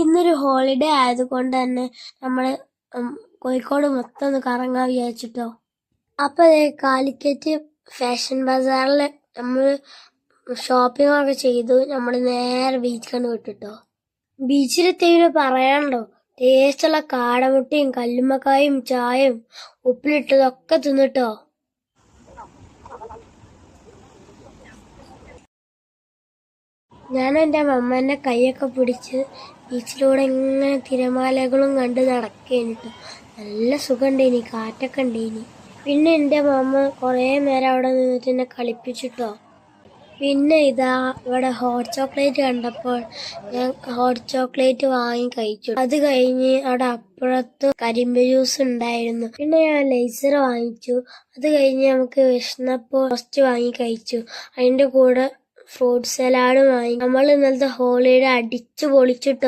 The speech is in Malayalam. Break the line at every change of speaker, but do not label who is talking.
ഇന്നൊരു ഹോളിഡേ ആയതുകൊണ്ട് തന്നെ നമ്മള് കോഴിക്കോട് മൊത്തം ഒന്ന് കറങ്ങാൻ വിചാരിച്ചിട്ടോ. അപ്പൊ കാലിക്കറ്റ് ഫാഷൻ ബസാറിൽ നമ്മൾ ഷോപ്പിംഗ് ഒക്കെ ചെയ്തു. നമ്മൾ നേരെ ബീച്ചിൽ വിട്ടിട്ടോ. ബീച്ചിലെത്തിയതിന് പറയാനുണ്ടോ, ടേസ്റ്റുള്ള കാടമുട്ടയും കല്ലുമ്മക്കായും ചായയും ഉപ്പിലിട്ടതൊക്കെ തിന്നിട്ടോ. ഞാൻ എൻ്റെ അമ്മേൻ്റെ കൈയൊക്കെ പിടിച്ച് ബീച്ചിലൂടെ ഇങ്ങനെ തിരമാലകളും കണ്ട് നടക്കേനിട്ടോ. നല്ല സുഖമുണ്ടേനി, കാറ്റൊക്കെ ഉണ്ടേനി. പിന്നെ എൻ്റെ അമ്മ കുറേ നേരം അവിടെ നിന്നിട്ട് എന്നെ കളിപ്പിച്ചിട്ടോ. പിന്നെ ഇതാ ഇവിടെ ഹോട്ട് ചോക്ലേറ്റ് കണ്ടപ്പോൾ ഞാൻ ഹോട്ട് ചോക്ലേറ്റ് വാങ്ങി കഴിച്ചു. അത് കഴിഞ്ഞ് അവിടെ അപ്പുറത്ത് കരിമ്പ് ജ്യൂസ് ഉണ്ടായിരുന്നു. പിന്നെ ഞാൻ ലേസർ വാങ്ങിച്ചു. അത് കഴിഞ്ഞ് നമുക്ക് വിശന്നപ്പോൾ റോസ്റ്റ് വാങ്ങി കഴിച്ചു. അതിന്റെ കൂടെ ഫ്രൂട്ട് സലാഡ് വാങ്ങി. നമ്മൾ ഇന്നലത്തെ ഹോളിഡേ അടിച്ചു പൊളിച്ചിട്ടോ.